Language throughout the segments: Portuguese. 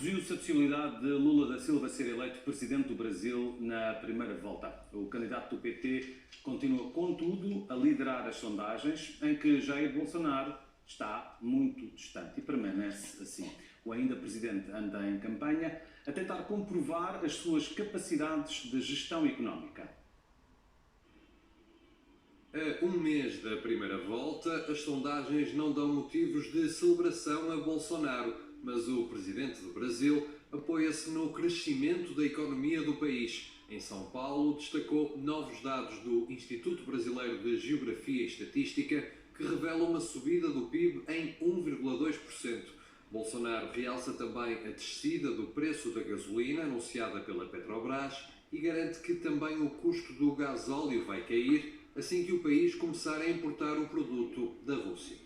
Reduziu-se a possibilidade de Lula da Silva ser eleito presidente do Brasil na primeira volta. O candidato do PT continua, contudo, a liderar as sondagens, em que Jair Bolsonaro está muito distante e permanece assim. O ainda presidente anda em campanha a tentar comprovar as suas capacidades de gestão económica. A um mês da primeira volta, as sondagens não dão motivos de celebração a Bolsonaro, mas o presidente do Brasil apoia-se no crescimento da economia do país. Em São Paulo, destacou novos dados do Instituto Brasileiro de Geografia e Estatística que revelam uma subida do PIB em 1,2%. Bolsonaro realça também a descida do preço da gasolina anunciada pela Petrobras e garante que também o custo do gasóleo vai cair assim que o país começar a importar o produto da Rússia.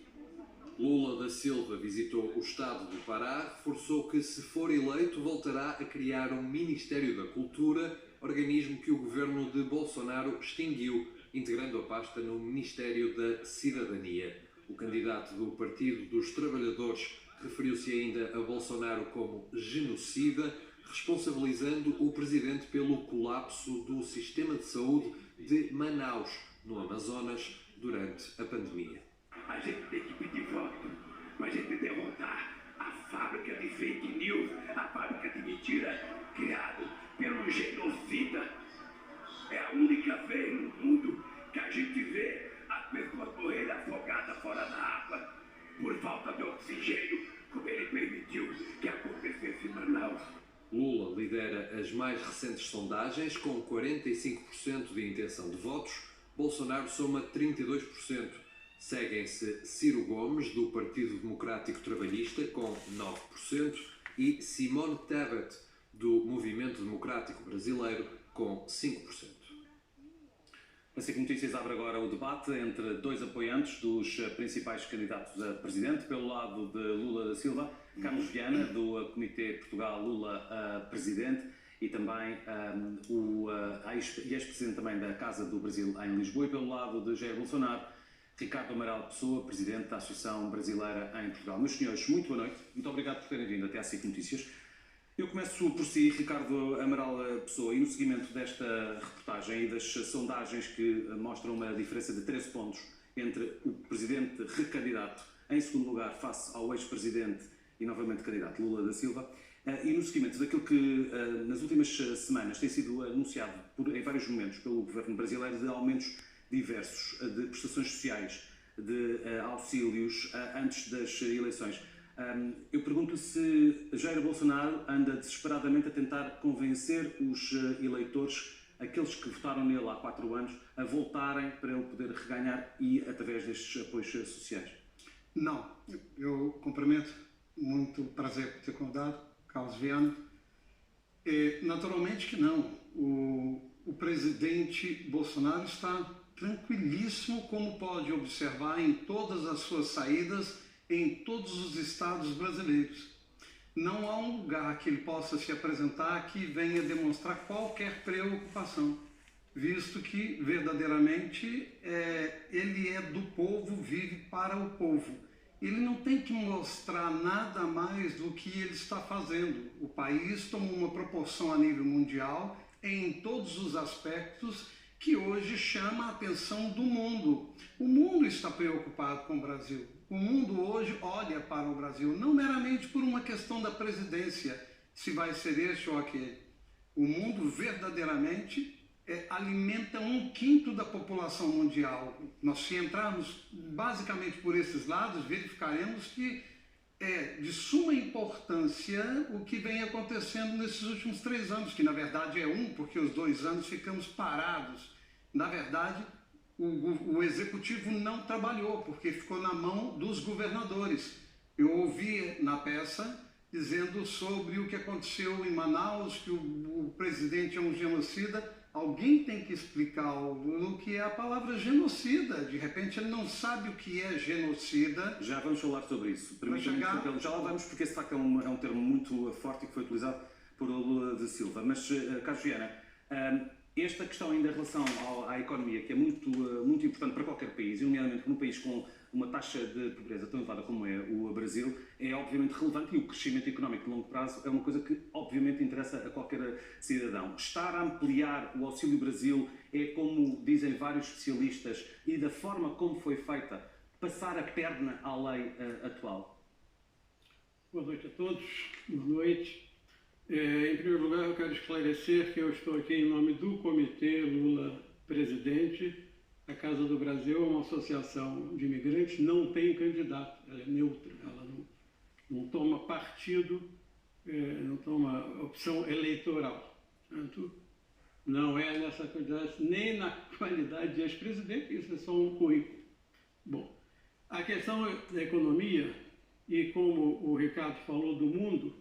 Lula da Silva visitou o estado do Pará, reforçou que, se for eleito, voltará a criar um Ministério da Cultura, organismo que o governo de Bolsonaro extinguiu, integrando a pasta no Ministério da Cidadania. O candidato do Partido dos Trabalhadores referiu-se ainda a Bolsonaro como genocida, responsabilizando o presidente pelo colapso do sistema de saúde de Manaus, no Amazonas, durante a pandemia. A gente tem que pedir voto, mas a gente tem que derrotar a fábrica de fake news, a fábrica de mentira criada pelo genocida. É a única vez no mundo que a gente vê as pessoas morrerem afogadas fora da água por falta de oxigênio, como ele permitiu que acontecesse em Manaus. Lula lidera as mais recentes sondagens com 45% de intenção de votos. Bolsonaro soma 32%. Seguem-se Ciro Gomes, do Partido Democrático Trabalhista, com 9%, e Simone Tebet, do Movimento Democrático Brasileiro, com 5%. A SIC Notícias abre agora o debate entre dois apoiantes dos principais candidatos a presidente. Pelo lado de Lula da Silva, Carlos Viana, do Comitê Portugal Lula a Presidente, e também ex-presidente também da Casa do Brasil em Lisboa. E pelo lado de Jair Bolsonaro, Ricardo Amaral Pessoa, presidente da Associação Brasileira em Portugal. Meus senhores, muito boa noite. Muito obrigado por terem vindo até à SIC Notícias. Eu começo por si, Ricardo Amaral Pessoa, e no seguimento desta reportagem e das sondagens que mostram uma diferença de 13 pontos entre o presidente recandidato em segundo lugar face ao ex-presidente e novamente candidato Lula da Silva, e no seguimento daquilo que nas últimas semanas tem sido anunciado em vários momentos pelo governo brasileiro de aumentos diversos de prestações sociais, de auxílios antes das eleições. Eu pergunto se Jair Bolsonaro anda desesperadamente a tentar convencer os eleitores, aqueles que votaram nele há 4 anos, a voltarem para ele poder reganhar e através destes apoios sociais. Não, eu cumprimento, muito prazer por ter convidado, Carlos Viana. Naturalmente que não. O presidente Bolsonaro está tranquilíssimo, como pode observar em todas as suas saídas, em todos os estados brasileiros. Não há um lugar que ele possa se apresentar que venha demonstrar qualquer preocupação, visto que verdadeiramente ele é do povo, vive para o povo. Ele não tem que mostrar nada mais do que ele está fazendo. O país tomou uma proporção a nível mundial em todos os aspectos que hoje chama a atenção do mundo. O mundo está preocupado com o Brasil. O mundo hoje olha para o Brasil, não meramente por uma questão da presidência, se vai ser este ou aquele. O mundo verdadeiramente alimenta 1/5 da população mundial. Nós, se entrarmos basicamente por esses lados, verificaremos que é de suma importância o que vem acontecendo nesses últimos 3 anos, que na verdade é porque os 2 anos ficamos parados. Na verdade, o executivo não trabalhou, porque ficou na mão dos governadores. Eu ouvi na peça dizendo sobre o que aconteceu em Manaus, que o presidente é um genocida. Alguém tem que explicar ao Lula o que é a palavra genocida. De repente ele não sabe o que é genocida. Já vamos falar sobre isso. Já lá vamos, porque esse de facto é um termo muito forte e que foi utilizado por Lula da Silva. Mas, Carlos Viana, esta questão ainda em relação à economia, que é muito importante para qualquer país, e nomeadamente num país com uma taxa de pobreza tão elevada como é o Brasil é obviamente relevante, e o crescimento económico de longo prazo é uma coisa que obviamente interessa a qualquer cidadão. Estar a ampliar o Auxílio Brasil é, como dizem vários especialistas, e da forma como foi feita, passar a perna à lei atual? Boa noite a todos. Boa noite. Em primeiro lugar, eu quero esclarecer que eu estou aqui em nome do Comitê Lula Presidente. A Casa do Brasil é uma associação de imigrantes, não tem candidato, ela é neutra, ela não toma partido, não toma opção eleitoral. Portanto, não é nessa quantidade, nem na qualidade de ex-presidente, isso é só um currículo. Bom, a questão da economia, e como o Ricardo falou do mundo,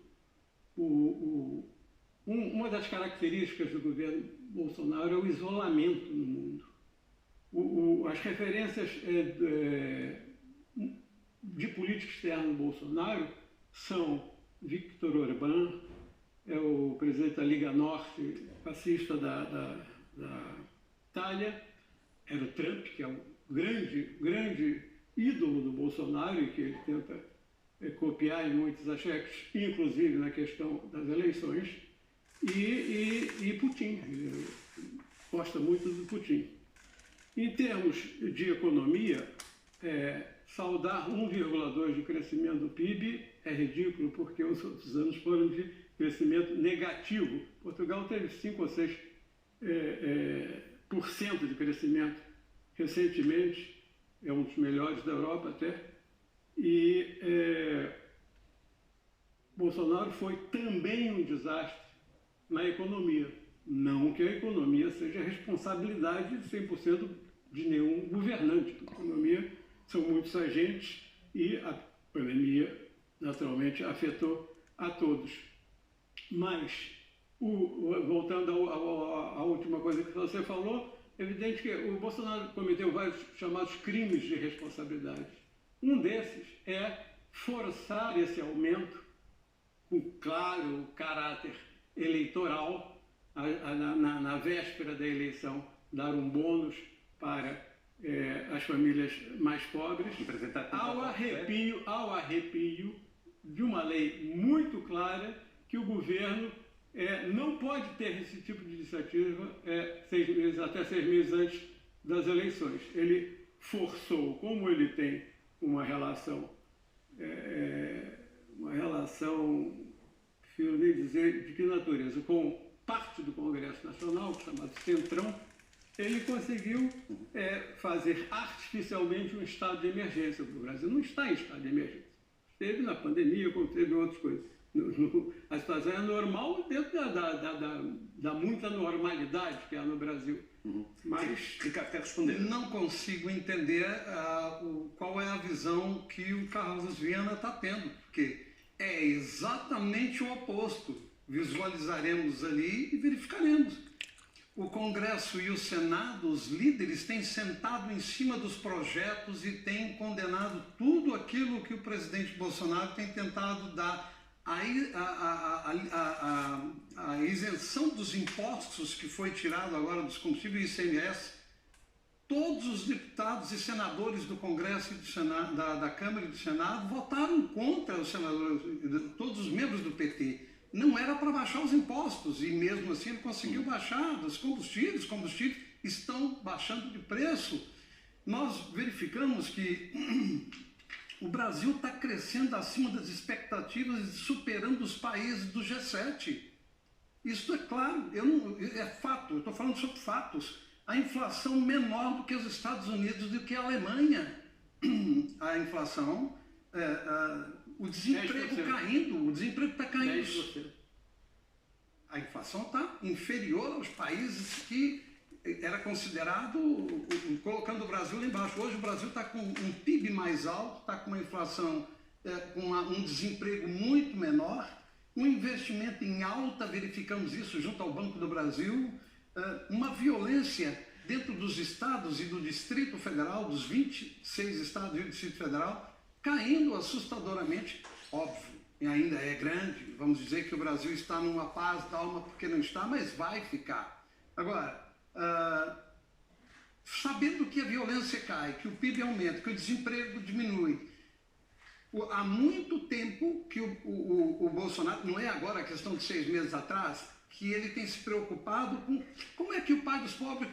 uma das características do governo Bolsonaro é o isolamento no mundo. As referências de política externa do Bolsonaro são Viktor Orbán, é o presidente da Liga Norte, fascista da Itália, era o Trump, que é o grande ídolo do Bolsonaro e que ele tenta copiar em muitos aspectos, inclusive na questão das eleições, e Putin, ele gosta muito do Putin. Em termos de economia, saudar 1,2% de crescimento do PIB é ridículo, porque os outros anos foram de crescimento negativo. Portugal teve 5 ou 6% de crescimento recentemente, é um dos melhores da Europa até, e Bolsonaro foi também um desastre na economia. Não que a economia seja responsabilidade 100% de nenhum governante. A economia são muitos agentes e a pandemia, naturalmente, afetou a todos. Mas, voltando à última coisa que você falou, é evidente que o Bolsonaro cometeu vários chamados crimes de responsabilidade. Um desses é forçar esse aumento com claro caráter eleitoral, na véspera da eleição, dar um bônus para as famílias mais pobres, ao arrepio de uma lei muito clara que o governo não pode ter esse tipo de iniciativa até 6 meses antes das eleições. Ele forçou, como ele tem uma relação, prefiro nem dizer de que natureza, com parte do Congresso Nacional, chamado Centrão, ele conseguiu fazer artificialmente um estado de emergência para o Brasil. Não está em estado de emergência. Esteve na pandemia, como teve outras coisas. A situação é normal dentro da muita normalidade que há no Brasil. Mas, Ricardo, quer responder? Não consigo entender qual é a visão que o Carlos Viana está tendo, porque é exatamente o oposto. Visualizaremos ali e verificaremos. O Congresso e o Senado, os líderes, têm sentado em cima dos projetos e têm condenado tudo aquilo que o presidente Bolsonaro tem tentado dar. A isenção dos impostos que foi tirado agora dos combustíveis e ICMS, todos os deputados e senadores do Congresso e do Senado, da Câmara e do Senado votaram contra os senadores, todos os membros do PT. Não era para baixar os impostos e mesmo assim ele conseguiu baixar dos combustíveis. Os combustíveis estão baixando de preço. Nós verificamos que o Brasil está crescendo acima das expectativas e superando os países do G7. Isso é claro, é fato, eu estou falando sobre fatos. A inflação menor do que os Estados Unidos, do que a Alemanha. A inflação, o desemprego 10%. Caindo, o desemprego está caindo. 10%. A inflação está inferior aos países que era considerado, colocando o Brasil lá embaixo. Hoje o Brasil está com um PIB mais alto, está com uma inflação, com um desemprego muito menor, um investimento em alta, verificamos isso junto ao Banco do Brasil, uma violência dentro dos estados e do Distrito Federal, dos 26 estados e do Distrito Federal, caindo assustadoramente, óbvio, e ainda é grande. Vamos dizer que o Brasil está numa paz da alma porque não está, mas vai ficar. Agora, sabendo que a violência cai, que o PIB aumenta, que o desemprego diminui. Há muito tempo que o Bolsonaro, não é agora a questão de 6 meses atrás, que ele tem se preocupado com como é que o pai dos pobres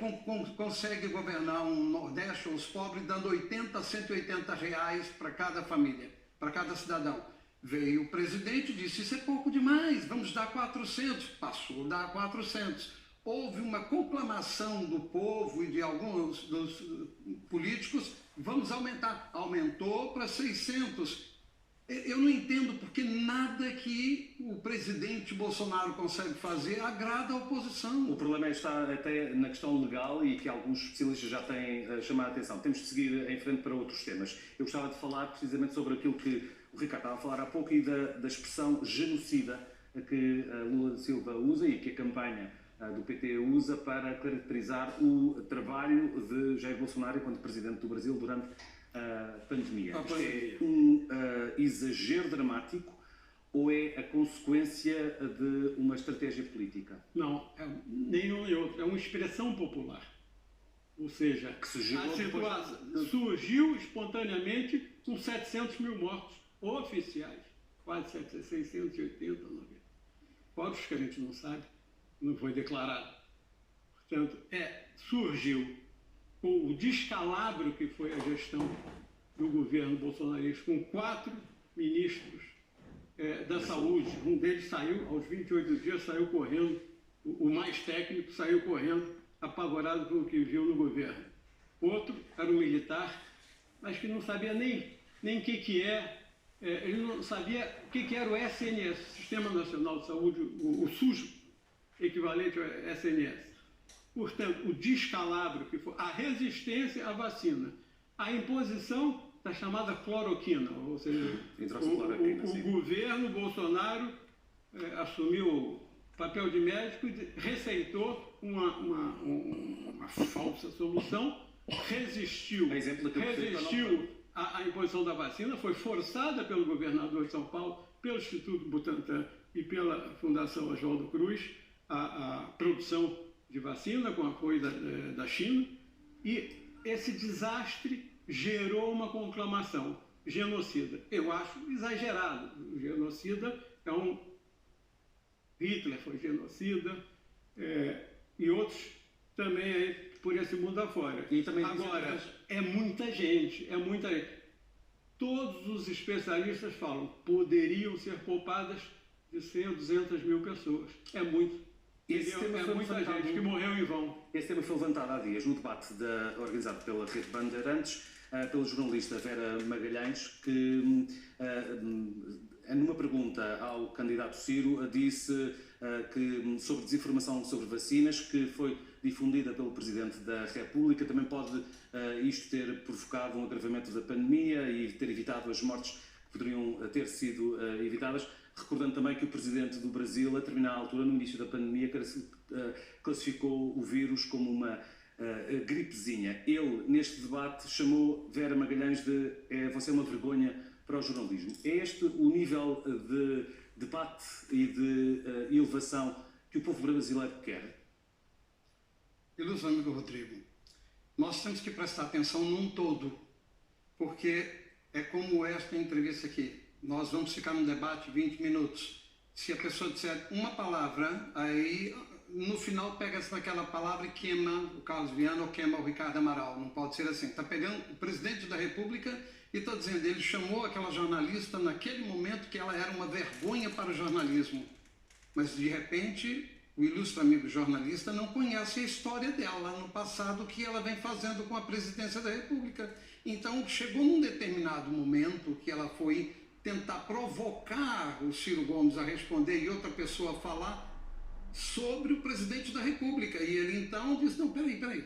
consegue governar um Nordeste ou os pobres dando 80 a 180 reais para cada família, para cada cidadão. Veio o presidente e disse, isso é pouco demais, vamos dar 400. Passou a dar 400. Houve uma conclamação do povo e de alguns dos políticos, vamos aumentar. Aumentou para 600. Eu não entendo porque nada que o presidente Bolsonaro consegue fazer agrada a oposição. O problema está até na questão legal e que alguns especialistas já têm chamado a atenção. Temos de seguir em frente para outros temas. Eu gostava de falar precisamente sobre aquilo que o Ricardo estava a falar há pouco e da expressão genocida que Lula da Silva usa e que a campanha do PT usa para caracterizar o trabalho de Jair Bolsonaro enquanto presidente do Brasil durante a pandemia. Isto é um exagero dramático ou é a consequência de uma estratégia política? Não, nenhum nem outro. É uma expressão popular. Ou seja, que surgiu espontaneamente com 700 mil mortos oficiais. Quase 680, 90. Quantos que a gente não sabe? Não foi declarado. Portanto, surgiu com o descalabro que foi a gestão do governo bolsonarista, com 4 ministros da saúde. Um deles saiu, aos 28 dias, saiu correndo, o mais técnico saiu correndo, apavorado pelo que viu no governo. Outro era um militar, mas que não sabia nem o que é, ele não sabia o que era o SNS, Sistema Nacional de Saúde, o SUS, equivalente ao SNS. Portanto, o descalabro que foi, a resistência à vacina, a imposição da chamada cloroquina, ou seja, o governo Bolsonaro assumiu o papel de médico e receitou uma falsa solução, resistiu à imposição da vacina, foi forçada pelo governador de São Paulo, pelo Instituto Butantan e pela Fundação Oswaldo Cruz, a produção de vacina com apoio da China, e esse desastre gerou uma conclamação genocida. Eu acho exagerado. O genocida é Hitler foi genocida, e outros também aí por esse mundo afora. Agora, é muita gente. Todos os especialistas falam, poderiam ser poupadas de 100 a 200 mil pessoas. É muito. Muita gente que morreu em vão. Esse tema foi levantado há dias no debate organizado pela Rede Bandeirantes, pela jornalista Vera Magalhães, que numa pergunta ao candidato Ciro disse que sobre desinformação sobre vacinas que foi difundida pelo Presidente da República também pode isto ter provocado um agravamento da pandemia e ter evitado as mortes que poderiam ter sido evitadas. Recordando também que o Presidente do Brasil, a determinada altura, no início da pandemia, classificou o vírus como uma gripezinha. Ele, neste debate, chamou Vera Magalhães de você é uma vergonha para o jornalismo. É este o nível de debate e de elevação que o povo brasileiro quer? Ilusão, amigo Rodrigo. Nós temos que prestar atenção num todo, porque é como esta entrevista aqui. Nós vamos ficar num debate 20 minutos. Se a pessoa disser uma palavra, aí no final pega-se naquela palavra e queima o Carlos Viana ou queima o Ricardo Amaral. Não pode ser assim. Está pegando o presidente da República e está dizendo, ele chamou aquela jornalista naquele momento que ela era uma vergonha para o jornalismo. Mas de repente, o ilustre amigo jornalista não conhece a história dela no passado, o que ela vem fazendo com a presidência da República. Então chegou num determinado momento que ela foi tentar provocar o Ciro Gomes a responder e outra pessoa a falar sobre o presidente da República. E ele então disse, não, peraí,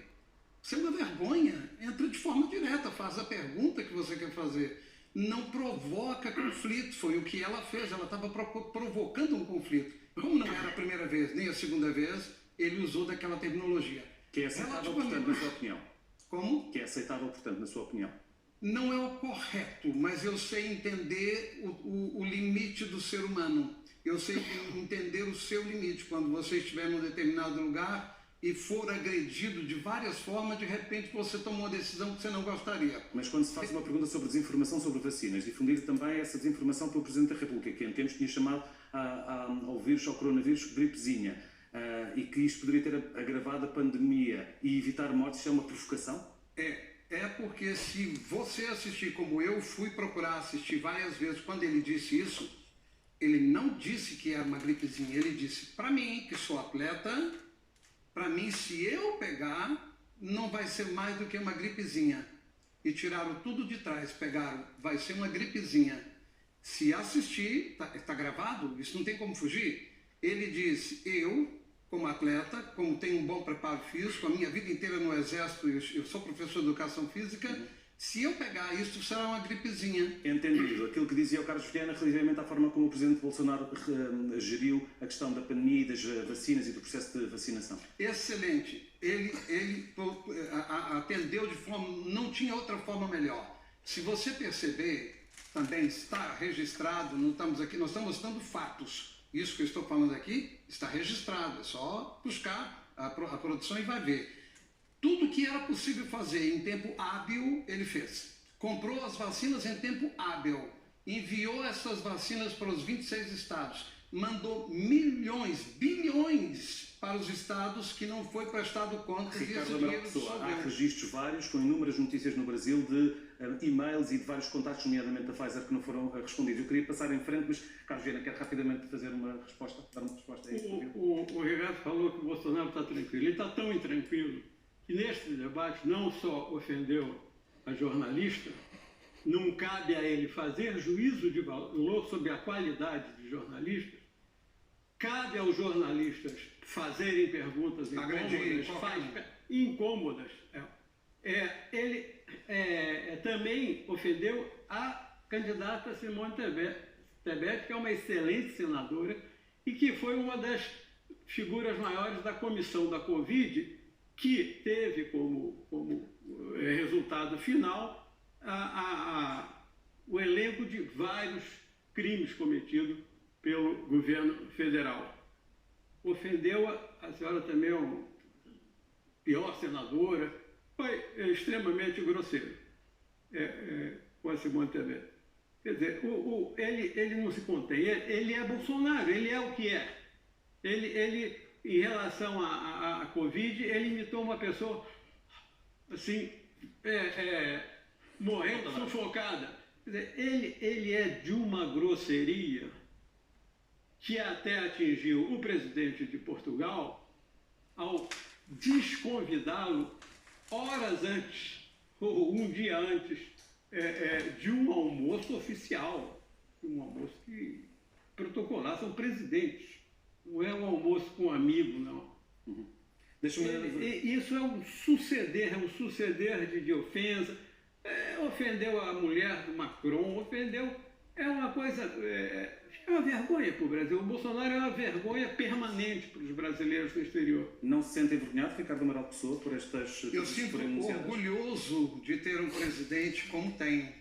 você é uma vergonha, entra de forma direta, faz a pergunta que você quer fazer. Não provoca conflito, foi o que ela fez, ela estava provocando um conflito. Como não era a primeira vez, nem a segunda vez, ele usou daquela terminologia. Que é aceitável, portanto, na sua opinião? Como? Que é aceitável, portanto, na sua opinião? Não é o correto, mas eu sei entender o limite do ser humano. Eu sei entender o seu limite. Quando você estiver em um determinado lugar, e for agredido de várias formas, de repente você tomou uma decisão que você não gostaria. Mas quando se faz uma pergunta sobre desinformação sobre vacinas, difundir também essa desinformação pelo Presidente da República, que em tempos tinha chamado ao vírus, ao coronavírus, gripezinha, e que isto poderia ter agravado a pandemia e evitar mortes, isso é uma provocação? É porque se você assistir como eu fui procurar assistir várias vezes, quando ele disse isso, ele não disse que era uma gripezinha, ele disse, para mim, que sou atleta, para mim, se eu pegar, não vai ser mais do que uma gripezinha. E tiraram tudo de trás, pegaram, vai ser uma gripezinha. Se assistir, tá gravado, isso não tem como fugir. Ele disse, eu, como atleta, como tenho um bom preparo físico, a minha vida inteira no Exército, eu sou professor de Educação Física, se eu pegar isso, será uma gripezinha. Entendido. Aquilo que dizia o Carlos Vilhena relativamente à forma como o Presidente Bolsonaro geriu a questão da pandemia e das vacinas e do processo de vacinação. Excelente. Ele atendeu de forma... Não tinha outra forma melhor. Se você perceber, também está registrado, não estamos aqui, nós estamos mostrando fatos. Isso que eu estou falando aqui está registrado. É só buscar a produção e vai ver. Tudo que era possível fazer em tempo hábil, ele fez. Comprou as vacinas em tempo hábil, enviou essas vacinas para os 26 estados, mandou milhões, bilhões para os estados que não foi prestado contas e esse dinheiro dissolveu. Há registros vários, com inúmeras notícias no Brasil de e-mails e de vários contactos, nomeadamente da Pfizer, que não foram respondidos. Eu queria passar em frente, mas Carlos Vilhena quer rapidamente fazer uma resposta, dar uma resposta a isso. O Ricardo falou que o Bolsonaro está tranquilo. Ele está tão intranquilo que neste debate não só ofendeu a jornalista, não cabe a ele fazer juízo de valor sobre a qualidade de jornalistas, cabe aos jornalistas fazerem perguntas incômodas. Ele também ofendeu a candidata Simone Tebet, que é uma excelente senadora e que foi uma das figuras maiores da comissão da Covid, que teve como resultado final o elenco de vários crimes cometidos pelo governo federal. Ofendeu a senhora também, uma pior senadora, foi extremamente grosseiro com a Simone Tebet. Quer dizer, ele não se contém, ele é Bolsonaro, ele é o que é. Ele em relação à Covid, ele imitou uma pessoa assim, morrendo, sufocada. Quer dizer, ele é de uma grosseria que até atingiu o presidente de Portugal ao desconvidá-lo horas antes, ou um dia antes, de um almoço oficial, um almoço que protocolar são presidentes. Não é um almoço com um amigo, não. Uhum. Isso é um suceder de ofensa. Ofendeu a mulher do Macron, ofendeu. É uma coisa. É uma vergonha para o Brasil. O Bolsonaro é uma vergonha permanente para os brasileiros no exterior. Não se sente envergonhado, Ricardo Amaral Pessoa, por estas. Eu sinto orgulhoso de ter um presidente como tem.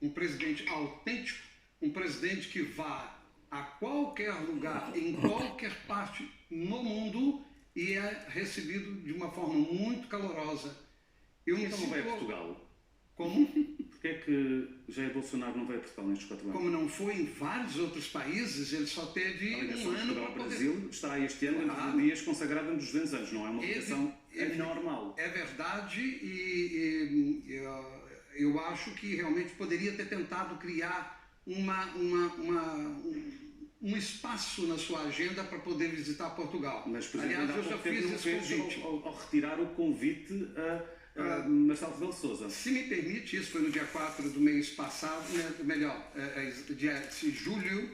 Um presidente autêntico, um presidente que vá a qualquer lugar, em qualquer parte no mundo e é recebido de uma forma muito calorosa. Então não vai a Portugal? Como? Porquê é que Jair Bolsonaro não vai a Portugal nestes 4 anos? Como não foi em vários outros países, ele só teve um ano para poder... O Brasil está este ano entre dias consagrado nos 200 anos, não é uma votação normal. É verdade e eu acho que realmente poderia ter tentado criar um espaço na sua agenda para poder visitar Portugal. Mas, por exemplo, aliás, eu já fiz esse convite. Ao retirar o convite a Marcelo Rebelo de Sousa. Se me permite, isso foi no dia 4 do mês passado, dia de julho,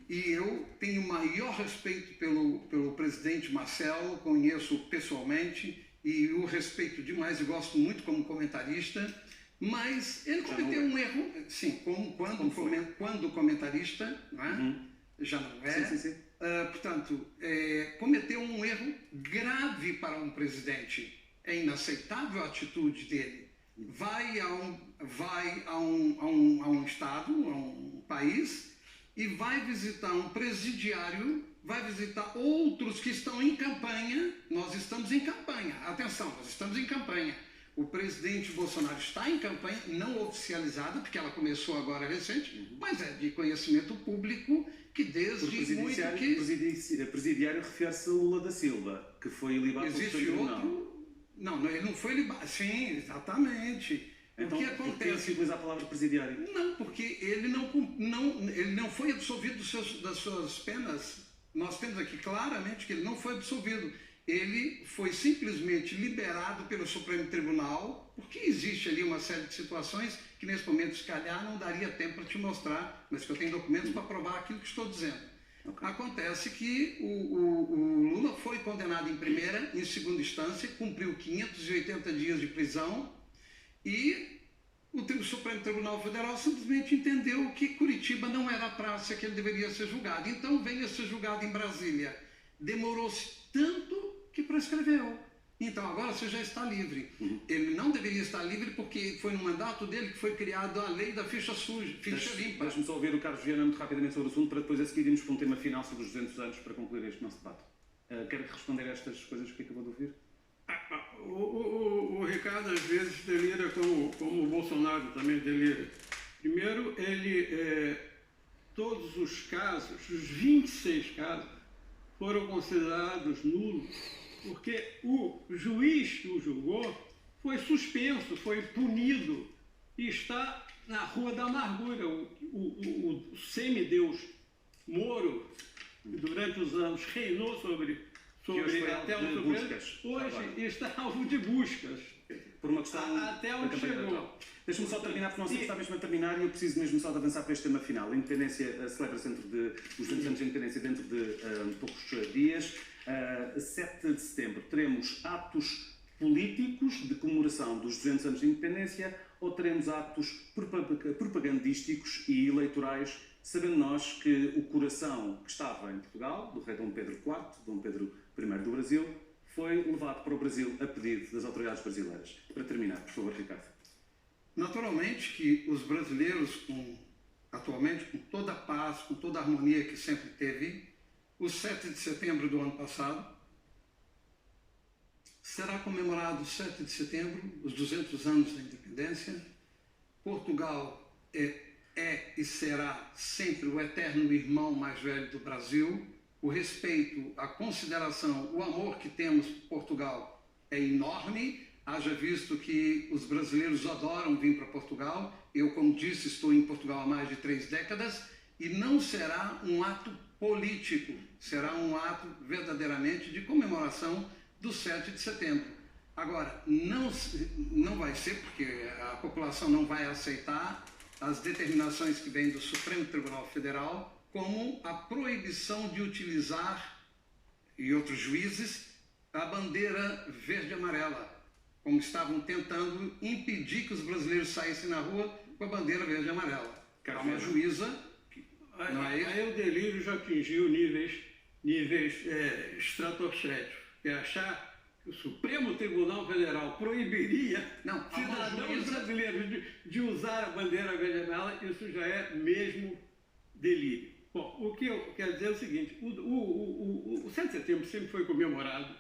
e eu tenho o maior respeito pelo presidente Marcelo, conheço pessoalmente, e o respeito demais, e gosto muito como comentarista, mas ele cometeu um erro, sim, quando comentarista, não é? Já não é. Sim. Portanto, cometeu um erro grave para um presidente. É inaceitável a atitude dele. Vai a um estado, a um país, e vai visitar um presidiário vai visitar outros que estão em campanha. Nós estamos em campanha. Atenção, nós estamos em campanha. O presidente Bolsonaro está em campanha, não oficializada, porque ela começou agora recente, mas é de conhecimento público que desde muito que... presidiário refere-se a Lula da Silva, que foi ilibado pelo Existe outro... Não, ele não foi ilibado. Sim, exatamente. Então, o que acontece? Por que se utiliza a palavra presidiário? Não, porque ele não foi absolvido das suas penas. Nós temos aqui claramente que ele não foi absolvido. Ele foi simplesmente liberado pelo Supremo Tribunal, porque existe ali uma série de situações que nesse momento, se calhar, não daria tempo para te mostrar, mas que eu tenho documentos para provar aquilo que estou dizendo. Okay. Acontece que o Lula foi condenado em primeira, em segunda instância, cumpriu 580 dias de prisão e o Supremo Tribunal Federal simplesmente entendeu que Curitiba não era a praça que ele deveria ser julgado. Então veio a ser julgado em Brasília. Demorou-se tanto que prescreveu. Então agora você já está livre. Ele não deveria estar livre porque foi no mandato dele que foi criada a lei da ficha suja, ficha limpa. Deixe-me só ouvir o Carlos Viana muito rapidamente sobre o assunto, para depois a seguir irmos para um tema final sobre os 200 anos para concluir este nosso debate. Quer responder a estas coisas que acabou de ouvir? O Ricardo às vezes delira como o Bolsonaro também delira. Primeiro, todos os casos, os 26 casos, foram considerados nulos, porque o juiz que o julgou foi suspenso, foi punido e está na Rua da Amargura. O semideus Moro, que durante os anos reinou sobre até o Supremo, hoje está alvo de buscas. Por uma questão até onde chegou. Deixa-me só terminar, porque não sei se está mesmo a terminar e eu preciso mesmo só de avançar para este tema final. A independência celebra-se os 200 anos de independência dentro de poucos dias. 7 de setembro teremos atos políticos de comemoração dos 200 anos de independência ou teremos atos propagandísticos e eleitorais, sabendo nós que o coração que estava em Portugal, do rei Dom Pedro IV, Dom Pedro I do Brasil, foi levado para o Brasil a pedido das autoridades brasileiras. Para terminar, por favor, Ricardo. Naturalmente que os brasileiros, atualmente, com toda a paz, com toda a harmonia que sempre teve, o 7 de setembro do ano passado, será comemorado 7 de setembro, os 200 anos da independência. Portugal é e será sempre o eterno irmão mais velho do Brasil. O respeito, a consideração, o amor que temos por Portugal é enorme. Haja visto que os brasileiros adoram vir para Portugal. Eu, como disse, estou em Portugal há mais de 3 décadas e não será um ato político, será um ato verdadeiramente de comemoração do 7 de setembro. Agora, não vai ser, porque a população não vai aceitar as determinações que vêm do Supremo Tribunal Federal, como a proibição de utilizar, e outros juízes, a bandeira verde e amarela, como estavam tentando impedir que os brasileiros saíssem na rua com a bandeira verde e amarela. Há uma juíza... Aí o delírio já atingiu níveis estratosféricos. É achar que o Supremo Tribunal Federal proibiria cidadãos brasileiros de usar a bandeira verde e amarela, isso já é mesmo delírio. Bom, o que eu quero dizer é o seguinte, o 7 de setembro sempre foi comemorado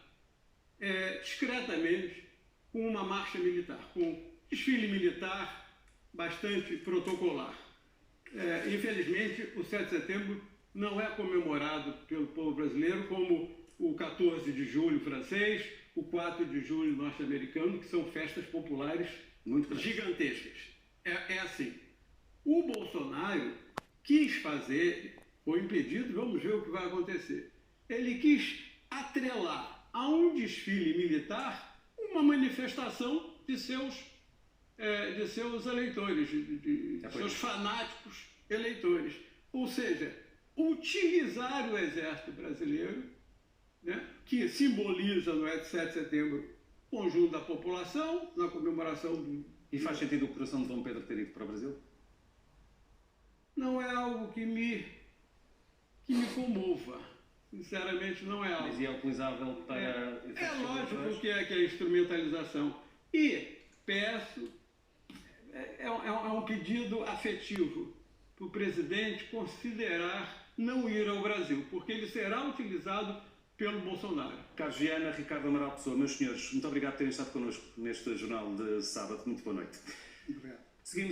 discretamente com uma marcha militar, com um desfile militar bastante protocolar. Infelizmente, o 7 de setembro não é comemorado pelo povo brasileiro como o 14 de julho francês, o 4 de julho norte-americano, que são festas populares muito gigantescas. É assim. O Bolsonaro quis fazer, foi impedido, vamos ver o que vai acontecer. Ele quis atrelar a um desfile militar uma manifestação de seus eleitores, de seus fanáticos eleitores. Ou seja, utilizar o Exército Brasileiro, né, que simboliza no 7 de setembro o conjunto da população, na comemoração do... E faz sentido o coração de Dom Pedro ter ido para o Brasil? Não é algo que me comova. Sinceramente, não é algo. Mas é utilizável para... É lógico que é a instrumentalização. E peço, é um pedido afetivo para o presidente considerar não ir ao Brasil, porque ele será utilizado pelo Bolsonaro. Carlos Viana, Ricardo Amaral Pessoa, meus senhores, muito obrigado por terem estado connosco neste jornal de sábado. Muito boa noite. Obrigado. Seguimos